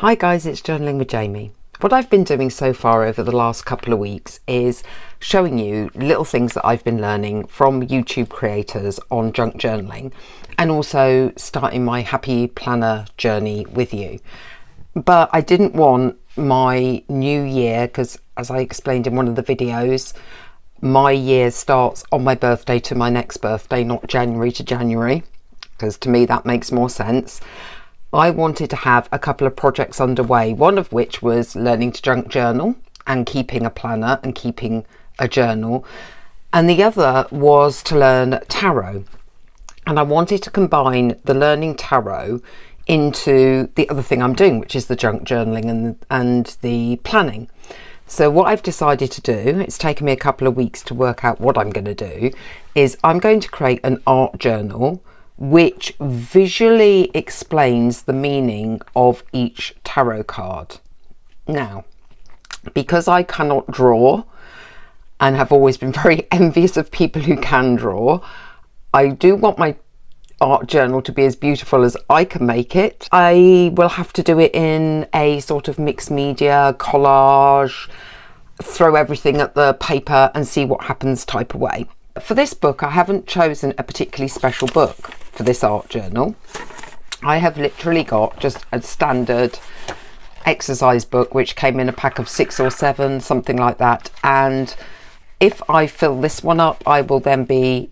Hi guys, it's Journaling with Jamie. What I've been doing so far over the last couple of weeks is showing you little things that I've been learning from YouTube creators on junk journaling, and also starting my happy planner journey with you. But I didn't want my new year, because as I explained in one of the videos, my year starts on my birthday to my next birthday, not January to January, because to me that makes more sense. I wanted to have a couple of projects underway, one of which was learning to junk journal and keeping a planner and keeping a journal, and the other was to learn tarot. And I wanted to combine the learning tarot into the other thing I'm doing, which is the junk journaling and the planning. So what I've decided to do, it's taken me a couple of weeks to work out what I'm going to do, is I'm going to create an art journal which visually explains the meaning of each tarot card. Now, because I cannot draw and have always been very envious of people who can draw, I do want my art journal to be as beautiful as I can make it. I will have to do it in a sort of mixed media collage, throw everything at the paper and see what happens type of way. For this book, I haven't chosen a particularly special book for this art journal. I have literally got just a standard exercise book which came in a pack of 6 or 7, something like that, and if I fill this one up, I will then be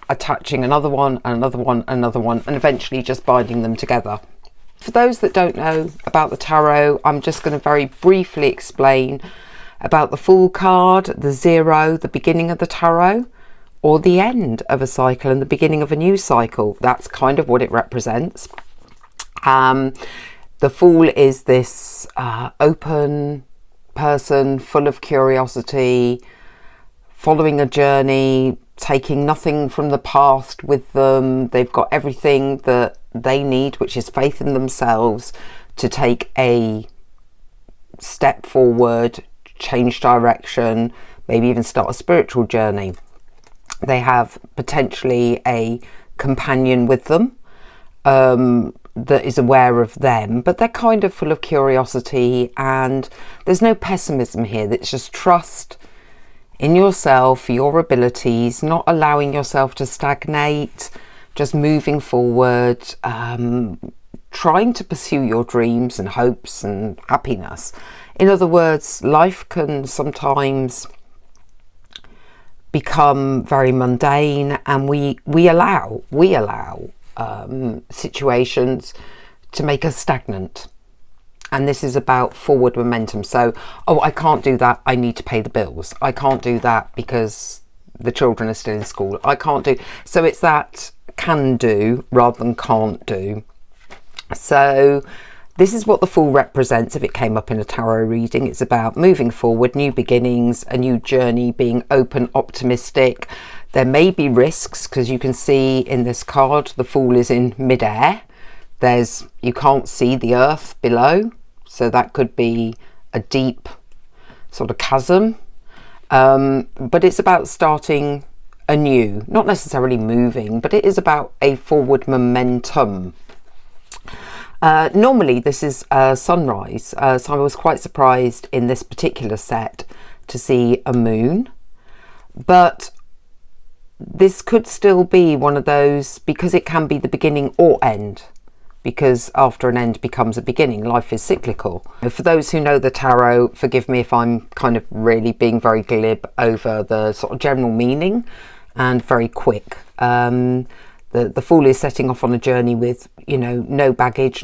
attaching another one, another one, another one, and eventually just binding them together. For those that don't know about the tarot, I'm just going to very briefly explain about the Fool card, the 0, the beginning of the tarot, or the end of a cycle and the beginning of a new cycle. That's kind of what it represents. The Fool is this open person, full of curiosity, following a journey, taking nothing from the past with them. They've got everything that they need, which is faith in themselves, to take a step forward, change direction, maybe even start a spiritual journey. They have potentially a companion with them that is aware of them, but they're kind of full of curiosity, and there's no pessimism here. It's just trust in yourself, your abilities, not allowing yourself to stagnate, just moving forward, trying to pursue your dreams and hopes and happiness. In other words, life can sometimes become very mundane, and we allow situations to make us stagnant. And this is about forward momentum. So, I can't do that, I need to pay the bills. I can't do that because the children are still in school. I can't do. So it's that can do rather than can't do. So this is what the Fool represents if it came up in a tarot reading. It's about moving forward, new beginnings, a new journey, being open, optimistic. There may be risks, because you can see in this card the Fool is in midair. You can't see the earth below, so that could be a deep sort of chasm. But it's about starting anew, not necessarily moving, but it is about a forward momentum. Normally this is sunrise, so I was quite surprised in this particular set to see a moon, but this could still be one of those, because it can be the beginning or end, because after an end becomes a beginning. Life is cyclical. For those who know the tarot, forgive me if I'm kind of really being very glib over the sort of general meaning and very quick. The Fool is setting off on a journey with, no baggage,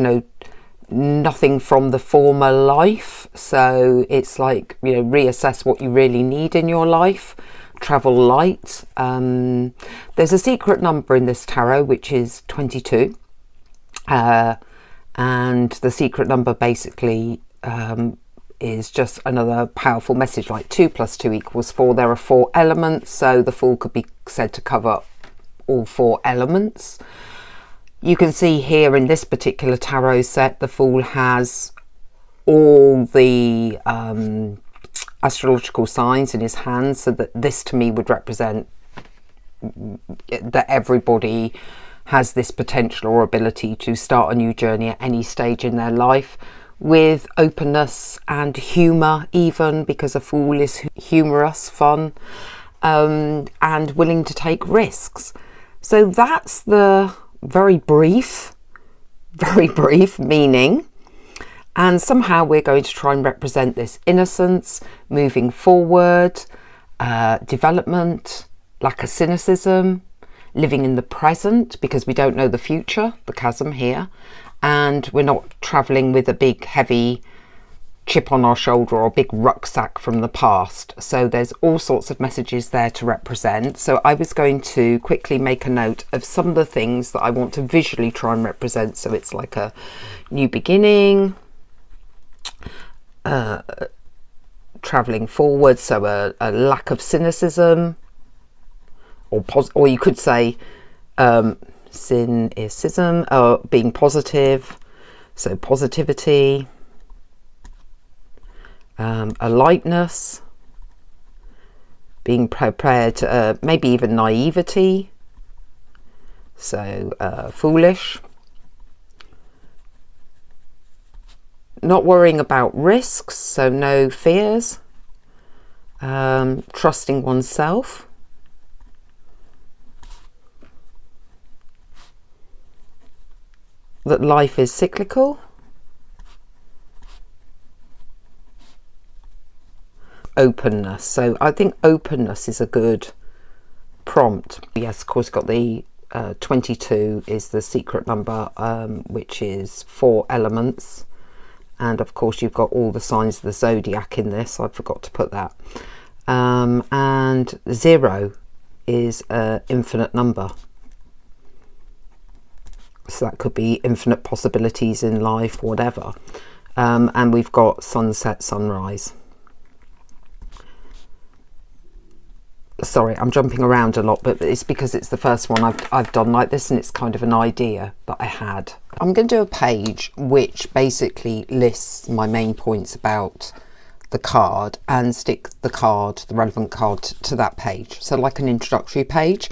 nothing from the former life. So it's like, reassess what you really need in your life. Travel light. There's a secret number in this tarot, which is 22. And the secret number basically is just another powerful message, like 2 + 2 = 4. There are 4 elements, so the Fool could be said to cover all 4 elements. You can see here in this particular tarot set, the Fool has all the astrological signs in his hands, so that this to me would represent that everybody has this potential or ability to start a new journey at any stage in their life, with openness and humour even, because a fool is humorous, fun, and willing to take risks. So that's the very brief meaning. And somehow we're going to try and represent this innocence, moving forward, development, lack of cynicism, living in the present because we don't know the future, the chasm here, and we're not travelling with a big heavy chip on our shoulder or a big rucksack from the past. So there's all sorts of messages there to represent. So I was going to quickly make a note of some of the things that I want to visually try and represent. So it's like a new beginning, travelling forward, so a lack of cynicism, or you could say cynicism, being positive, so positivity, a lightness, being prepared, maybe even naivety, so foolish, not worrying about risks, so no fears, trusting oneself, that life is cyclical, openness. So I think openness is a good prompt. Yes, of course, got the 22 is the secret number, which is 4 elements. And of course, you've got all the signs of the zodiac in this. I forgot to put that. And 0 is an infinite number. So that could be infinite possibilities in life, whatever. And we've got sunset, sunrise. Sorry, I'm jumping around a lot, but it's because it's the first one I've done like this, and it's kind of an idea that I had. I'm going to do a page which basically lists my main points about the card and stick the relevant card to that page. So like an introductory page.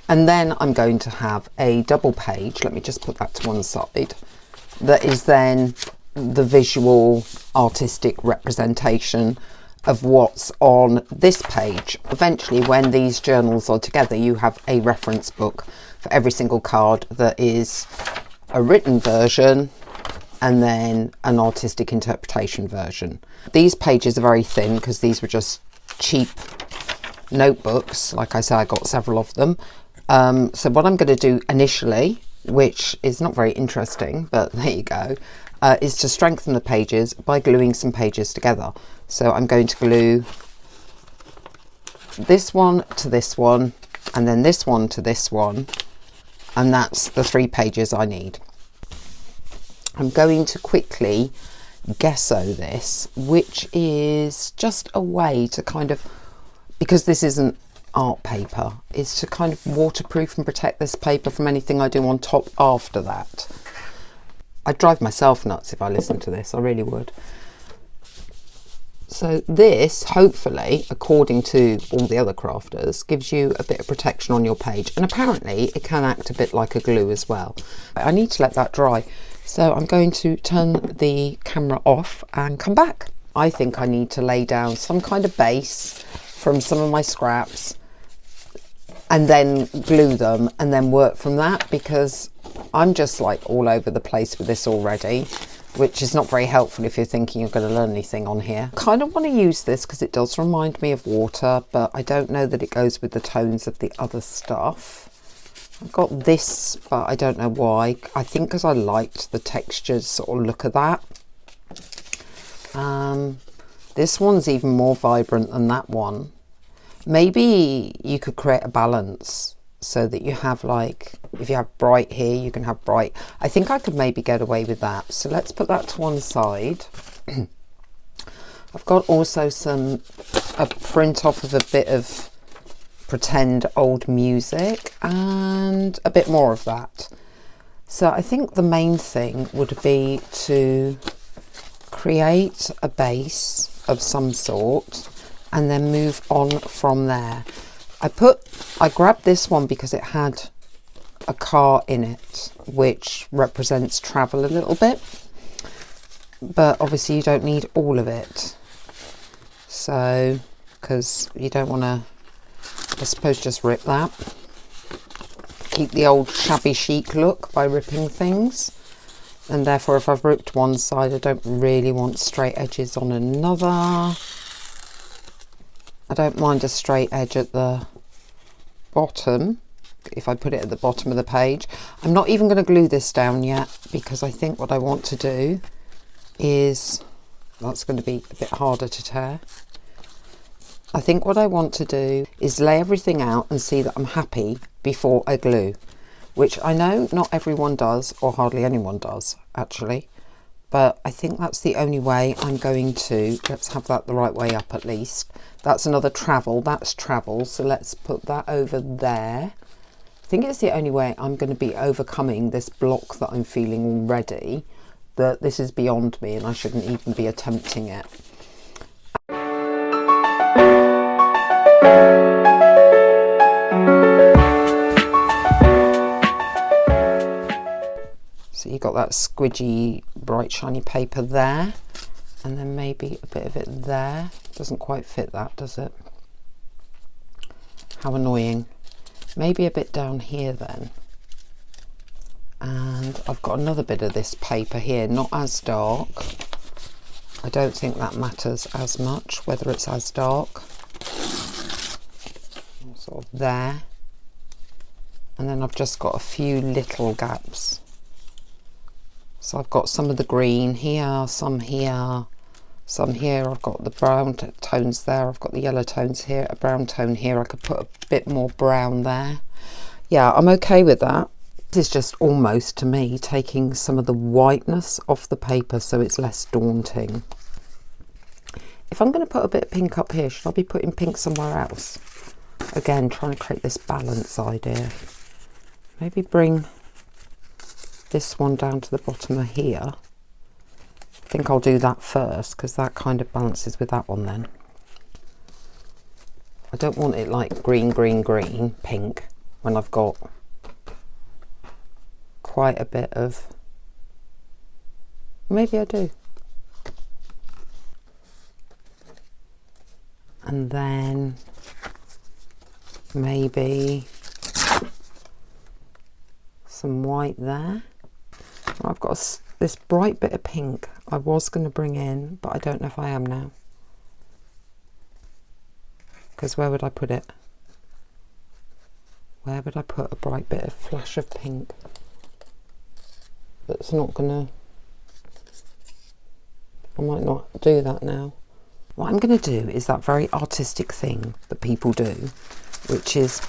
And then I'm going to have a double page. Let me just put that to one side. That is then the visual artistic representation of what's on this page. Eventually, when these journals are together, you have a reference book for every single card that is a written version and then an artistic interpretation version. These pages are very thin because these were just cheap notebooks. Like I said, I got several of them. So what I'm going to do initially, which is not very interesting, but there you go, is to strengthen the pages by gluing some pages together. So I'm going to glue this one to this one, and then this one to this one, and that's the 3 pages I need. I'm going to quickly gesso this, which is just a way to kind of, because this isn't art paper, is to kind of waterproof and protect this paper from anything I do on top after that. I'd drive myself nuts if I listened to this, I really would. So this, hopefully, according to all the other crafters, gives you a bit of protection on your page. And apparently it can act a bit like a glue as well. I need to let that dry. So I'm going to turn the camera off and come back. I think I need to lay down some kind of base from some of my scraps and then glue them and then work from that, because I'm just like all over the place with this already, which is not very helpful if you're thinking you're going to learn anything on here. Kind of want to use this because it does remind me of water, but I don't know that it goes with the tones of the other stuff. I've got this, but I don't know why. I think because I liked the textured sort of look of that. This one's even more vibrant than that one. Maybe you could create a balance so that you have, like, if you have bright here, you can have bright. I think I could maybe get away with that. So let's put that to one side. I've got also a print off of a bit of pretend old music and a bit more of that. So I think the main thing would be to create a base of some sort and then move on from there. I grabbed this one because it had a car in it, which represents travel a little bit. but obviously you don't need all of it. So, because you don't want to, I suppose, just rip that. Keep the old shabby chic look by ripping things. And therefore, if I've ripped one side, I don't really want straight edges on another. I don't mind a straight edge at the bottom, if I put it at the bottom of the page. I'm not even going to glue this down yet, because I think what I want to do is, that's going to be a bit harder to tear. I think what I want to do is lay everything out and see that I'm happy before I glue, which I know not everyone does, or hardly anyone does actually, but I think that's the only way I'm going to. Let's have that the right way up at least. That's another travel, that's travel, so let's put that over there. I think it's the only way I'm going to be overcoming this block that I'm feeling already, that this is beyond me and I shouldn't even be attempting it. So you got that squidgy, bright, shiny paper there, and then maybe a bit of it there. Doesn't quite fit that, does it? How annoying. Maybe a bit down here then. And I've got another bit of this paper here, not as dark. I don't think that matters as much, whether it's as dark. Sort of there. And then I've just got a few little gaps. So I've got some of the green here, some here, some here. I've got the brown tones there. I've got the yellow tones here, a brown tone here. I could put a bit more brown there. Yeah, I'm okay with that. This is just almost, to me, taking some of the whiteness off the paper so it's less daunting. If I'm going to put a bit of pink up here, should I be putting pink somewhere else? Again, trying to create this balance idea. Maybe bring this one down to the bottom of here. I think I'll do that first, because that kind of balances with that one then. I don't want it like green, green, green, pink, when I've got quite a bit of, maybe I do. And then maybe some white there. I've got this bright bit of pink I was going to bring in, but I don't know if I am now. Because where would I put it? Where would I put a bright bit of flash of pink that's not going to... I might not do that now. What I'm going to do is that very artistic thing that people do, which is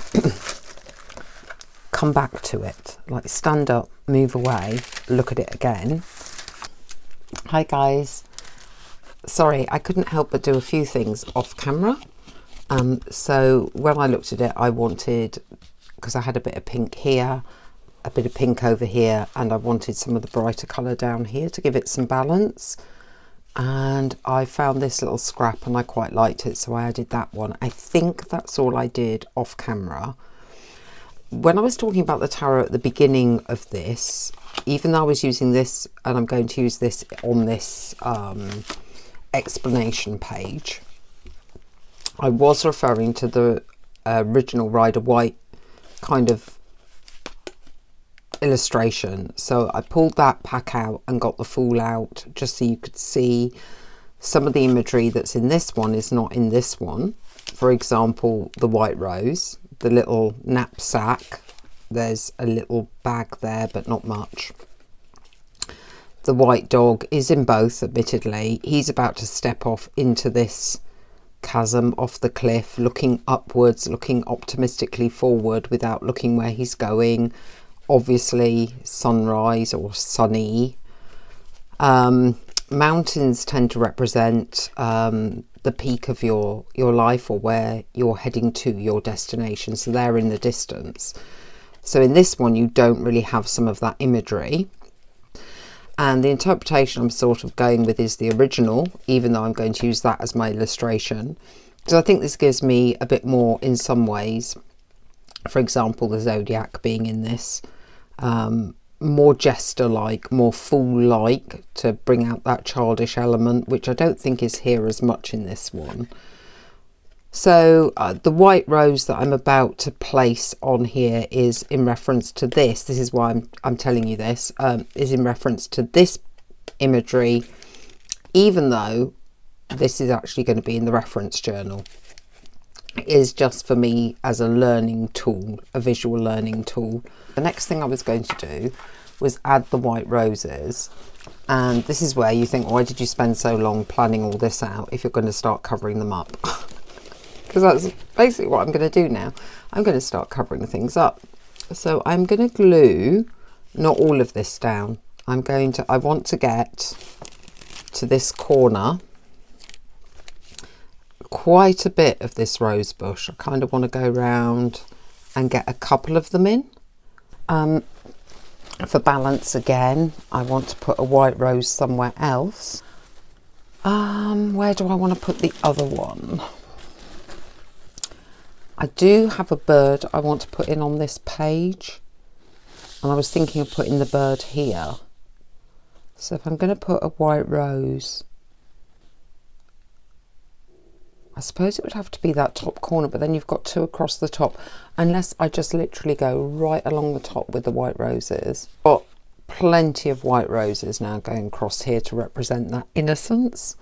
come back to it, like stand up, move away, look at it again. Hi guys, sorry, I couldn't help but do a few things off camera. So when I looked at it, I wanted, because I had a bit of pink here, a bit of pink over here, and I wanted some of the brighter colour down here to give it some balance. And I found this little scrap and I quite liked it, so I added that one. I think that's all I did off camera. When I was talking about the tarot at the beginning of this, even though I was using this, and I'm going to use this on this explanation page, I was referring to the original Rider White kind of illustration. So I pulled that pack out and got the Fool out, just so you could see some of the imagery that's in this one is not in this one. For example, the White Rose, the little knapsack, there's a little bag there but not much. The white dog is in both, admittedly. He's about to step off into this chasm off the cliff, looking upwards, looking optimistically forward without looking where he's going. Obviously sunrise or sunny. Mountains tend to represent the peak of your life, or where you're heading to, your destination, so they're in the distance. So in this one you don't really have some of that imagery, and the interpretation I'm sort of going with is the original, even though I'm going to use that as my illustration, because I think this gives me a bit more in some ways. For example, the zodiac being in this, more jester-like, more fool-like, to bring out that childish element, which I don't think is here as much in this one. So the white rose that I'm about to place on here is in reference to this. This is why I'm telling you this, is in reference to this imagery, even though this is actually going to be in the reference journal. It is just for me as a learning tool, a visual learning tool. The next thing I was going to do was add the white roses. And this is where you think, why did you spend so long planning all this out if you're going to start covering them up? Because that's basically what I'm going to do now. I'm going to start covering things up. So I'm going to glue not all of this down. I want to get to this corner quite a bit of this rose bush. I kind of want to go around and get a couple of them in. For balance again, I want to put a white rose somewhere else. Where do I want to put the other one? I do have a bird I want to put in on this page, and I was thinking of putting the bird here. So if I'm going to put a white rose, I suppose it would have to be that top corner, but then you've got two across the top, unless I just literally go right along the top with the white roses. Got plenty of white roses now going across here to represent that innocence.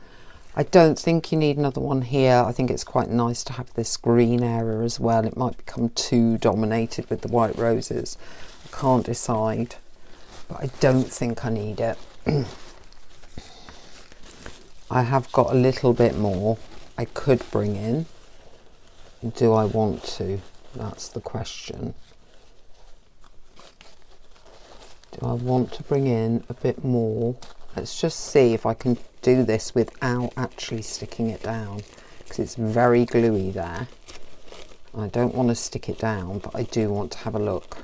I don't think you need another one here. I think it's quite nice to have this green area as well. It might become too dominated with the white roses. I can't decide, but I don't think I need it. I have got a little bit more I could bring in. Do I want to? That's the question. Do I want to bring in a bit more? Let's just see if I can do this without actually sticking it down, because it's very gluey there. I don't want to stick it down, but I do want to have a look.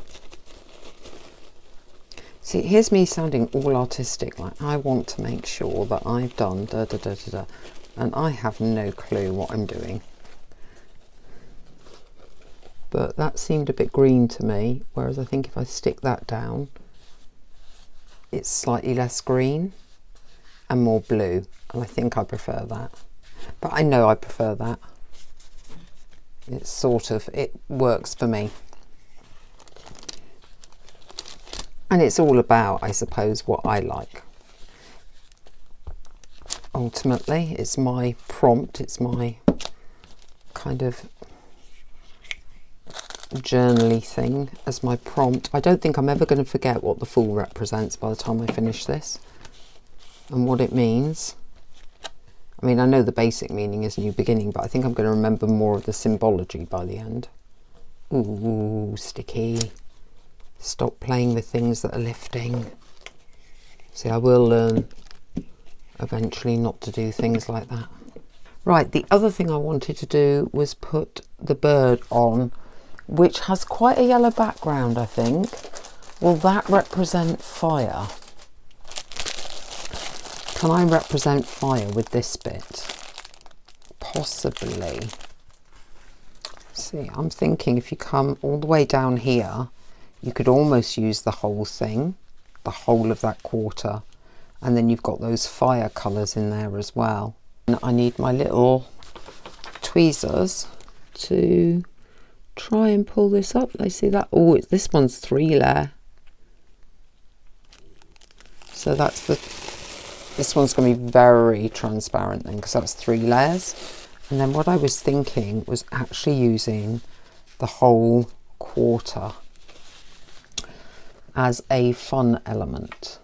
See, here's me sounding all artistic, like I want to make sure that I've done da da da da da, and I have no clue what I'm doing. But that seemed a bit green to me, whereas I think if I stick that down, it's slightly less green and more blue, and I think I prefer that. But I know I prefer that. It's sort of, it works for me. And it's all about, I suppose, what I like. Ultimately, it's my prompt, it's my kind of journaly thing as my prompt. I don't think I'm ever going to forget what the Fool represents by the time I finish this and what it means. I mean, I know the basic meaning is new beginning, but I think I'm going to remember more of the symbology by the end. Ooh, sticky. Stop playing with things that are lifting. See, I will learn eventually not to do things like that. Right, the other thing I wanted to do was put the bird on, which has quite a yellow background, I think. Will that represent fire? Can I represent fire with this bit? Possibly. See, I'm thinking if you come all the way down here, you could almost use the whole thing, the whole of that quarter, and then you've got those fire colours in there as well. And I need my little tweezers to try and pull this up. They see that? Oh, this one's 3 layer. So that's this one's going to be very transparent then, because that's 3 layers. And then what I was thinking was actually using the whole quarter as a fun element.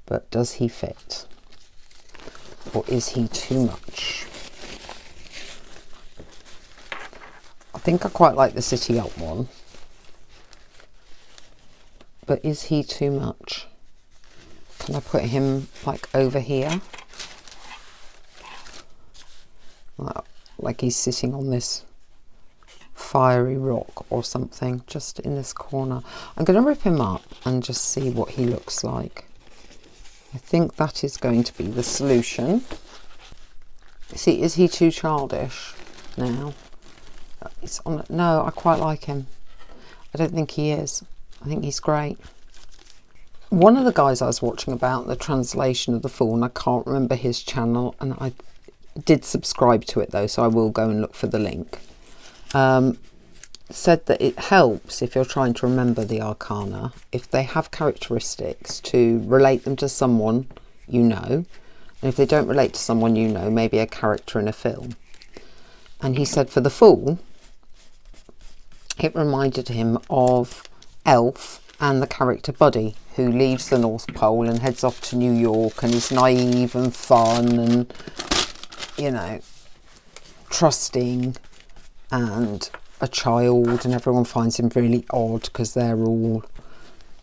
But does he fit? Or is he too much? I think I quite like the City Up one. But is he too much? Can I put him like over here? Like he's sitting on this fiery rock or something, just in this corner. I'm going to rip him up and just see what he looks like. I think that is going to be the solution. See, is he too childish now? He's on. No, I quite like him. I don't think he is. I think he's great. One of the guys I was watching about the translation of The Fool, and I can't remember his channel, and I did subscribe to it though, so I will go and look for the link, said that it helps if you're trying to remember the arcana, if they have characteristics, to relate them to someone you know, and if they don't relate to someone you know, maybe a character in a film. And he said for The Fool, it reminded him of Elf and the character Buddy, who leaves the North Pole and heads off to New York and is naive and fun and, you know, trusting and a child, and everyone finds him really odd because they're all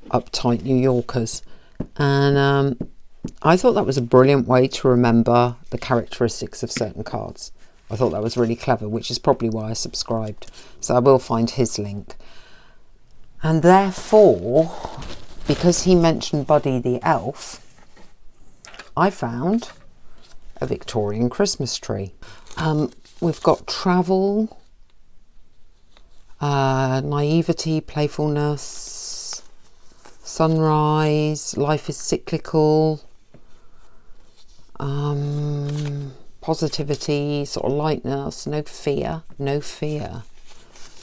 uptight New Yorkers. And I thought that was a brilliant way to remember the characteristics of certain cards. I thought that was really clever, which is probably why I subscribed. So I will find his link. And therefore, because he mentioned Buddy the Elf, I found a Victorian Christmas tree. We've got travel, naivety, playfulness, sunrise, life is cyclical, positivity, sort of lightness, no fear, no fear.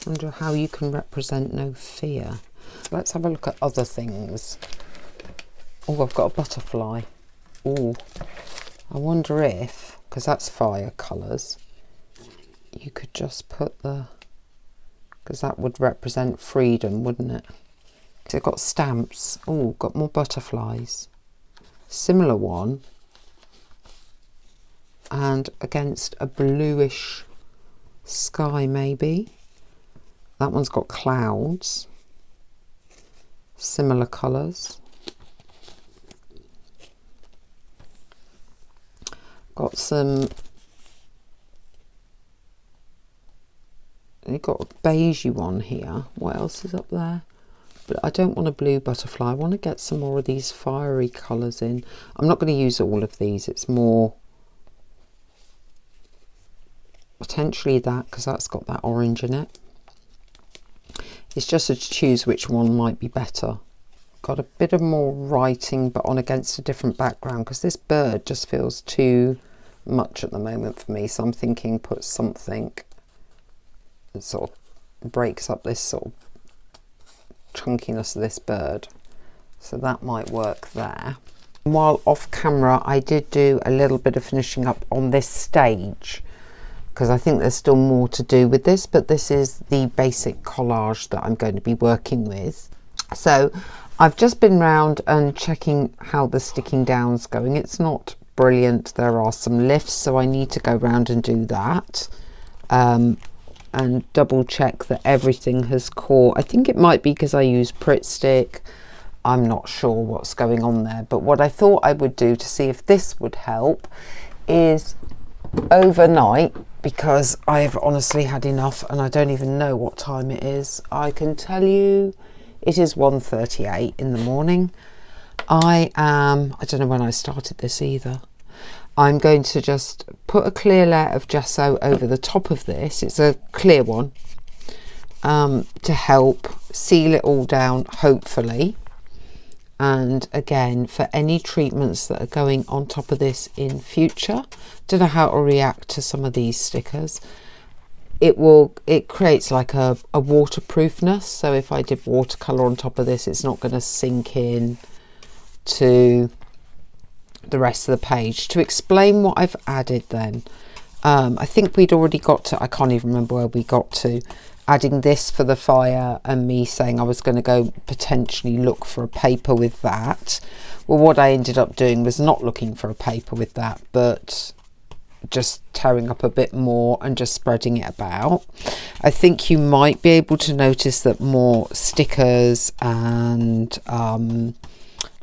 I wonder how you can represent no fear. Let's have a look at other things. Oh, I've got a butterfly. Oh, I wonder if, because that's fire colours, you could just put the, because that would represent freedom, wouldn't it? So I've got stamps. Oh, got more butterflies. Similar one. And against a bluish sky, maybe. That one's got clouds. Similar colours. Got some, you've got a beigey one here. What else is up there? But I don't want a blue butterfly. I want to get some more of these fiery colours in. I'm not going to use all of these. It's more potentially that, because that's got that orange in it. It's just to choose which one might be better. Got a bit of more writing, but on against a different background, because this bird just feels too much at the moment for me. So I'm thinking put something that sort of breaks up this sort of chunkiness of this bird. So that might work there. While off camera, I did do a little bit of finishing up on this stage, because I think there's still more to do with this, but this is the basic collage that I'm going to be working with. So I've just been round and checking how the sticking down's going. It's not brilliant. There are some lifts, so I need to go round and do that. And double check that everything has caught. I think it might be because I use Pritt Stick. I'm not sure what's going on there, but what I thought I would do to see if this would help is overnight, because I've honestly had enough and I don't even know what time it is. I can tell you it is 1:38 in the morning. I don't know when I started this either. I'm going to just put a clear layer of gesso over the top of this. It's a clear one, to help seal it all down, hopefully. And again, for any treatments that are going on top of this in future, don't know how it will react to some of these stickers. It creates like a waterproofness. So if I did watercolor on top of this, it's not going to sink in to the rest of the page. To explain what I've added then, I think we'd already got to, I can't even remember where we got to, adding this for the fire and me saying I was going to go potentially look for a paper with that. Well, what I ended up doing was not looking for a paper with that, but just tearing up a bit more and just spreading it about. I think you might be able to notice that more stickers and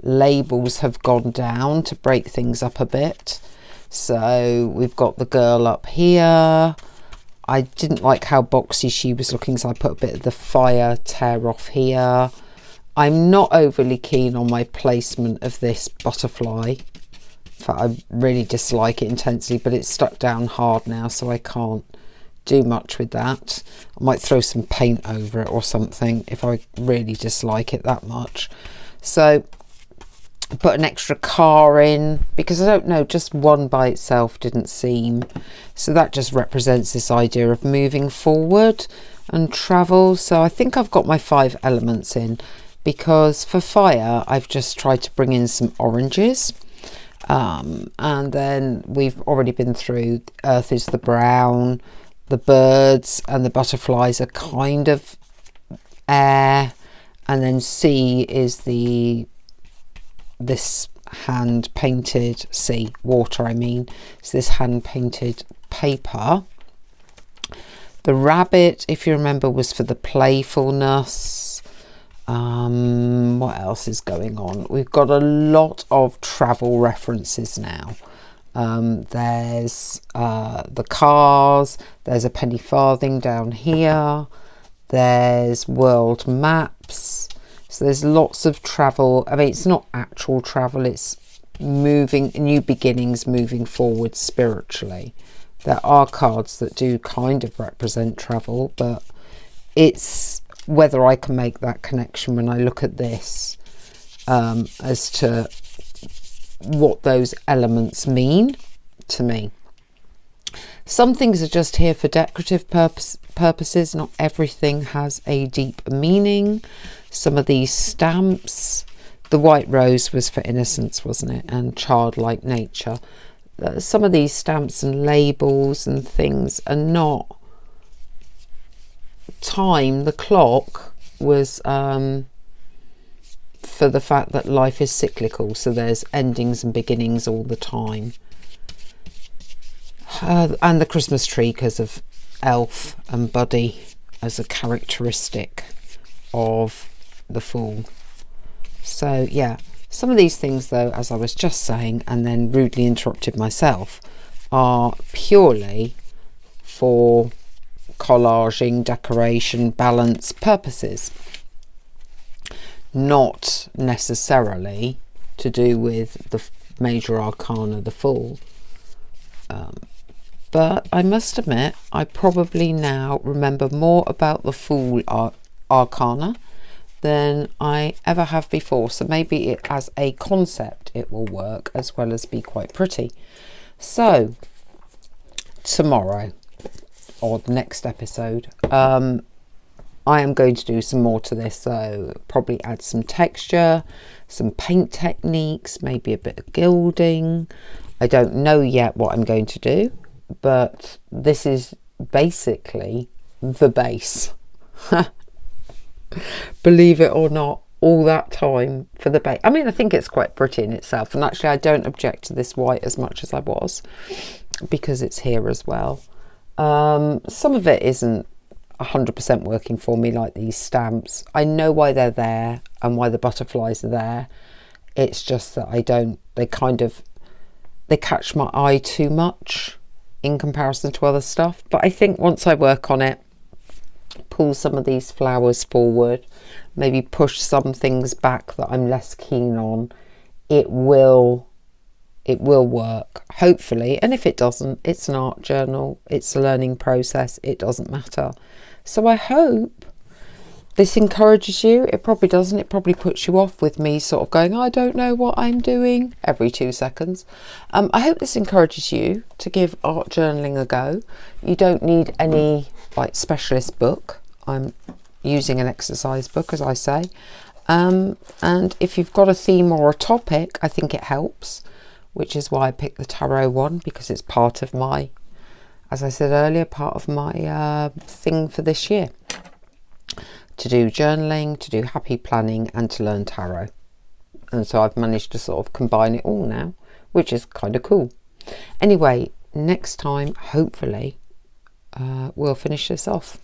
labels have gone down to break things up a bit. So we've got the girl up here. I didn't like how boxy she was looking, so I put a bit of the fire tear off here. I'm not overly keen on my placement of this butterfly. In fact, I really dislike it intensely, but it's stuck down hard now, so I can't do much with that. I might throw some paint over it or something if I really dislike it that much. So put an extra car in, because I don't know, just one by itself didn't seem. So that just represents this idea of moving forward and travel. So I think I've got my 5 elements in, because for fire I've just tried to bring in some oranges, and then we've already been through earth is the brown, the birds and the butterflies are kind of air, and then sea is this hand painted water, I mean, it's this hand painted paper. The rabbit, if you remember, was for the playfulness. What else is going on? We've got a lot of travel references now. There's the cars, there's a penny farthing down here, there's world maps. So there's lots of travel. I mean, it's not actual travel, it's moving, new beginnings, moving forward spiritually. There are cards that do kind of represent travel, but it's whether I can make that connection when I look at this, as to what those elements mean to me. Some things are just here for decorative purposes. Not everything has a deep meaning. Some of these stamps, the white rose was for innocence, wasn't it, and childlike nature. Some of these stamps and labels and things are not time. The clock was for the fact that life is cyclical, so there's endings and beginnings all the time. And the Christmas tree because of Elf and Buddy as a characteristic of the Fool. So yeah, some of these things though, as I was just saying and then rudely interrupted myself, are purely for collaging, decoration, balance purposes, not necessarily to do with the major arcana, the Fool. But I must admit, I probably now remember more about the Fool arcana than I ever have before. So maybe it, as a concept, it will work as well as be quite pretty. So tomorrow, or the next episode, I am going to do some more to this. So probably add some texture, some paint techniques, maybe a bit of gilding. I don't know yet what I'm going to do, but this is basically the base. Believe it or not, all that time for the base. I mean, I think it's quite pretty in itself, and actually I don't object to this white as much as I was, because it's here as well. Some of it isn't 100% working for me, like these stamps. I know why they're there and why the butterflies are there. It's just that they catch my eye too much in comparison to other stuff. But I think once I work on it, pull some of these flowers forward, maybe push some things back that I'm less keen on, it will work, hopefully. And if it doesn't, it's an art journal, it's a learning process, it doesn't matter. So I hope this encourages you. It probably doesn't. It probably puts you off with me sort of going, I don't know what I'm doing every 2 seconds. I hope this encourages you to give art journaling a go. You don't need any like specialist book. I'm using an exercise book, as I say. And if you've got a theme or a topic, I think it helps, which is why I picked the tarot one, because it's part of my, as I said earlier, part of my thing for this year. To do journaling, to do happy planning, and to learn tarot. And so I've managed to sort of combine it all now, which is kind of cool. Anyway, next time, hopefully, we'll finish this off.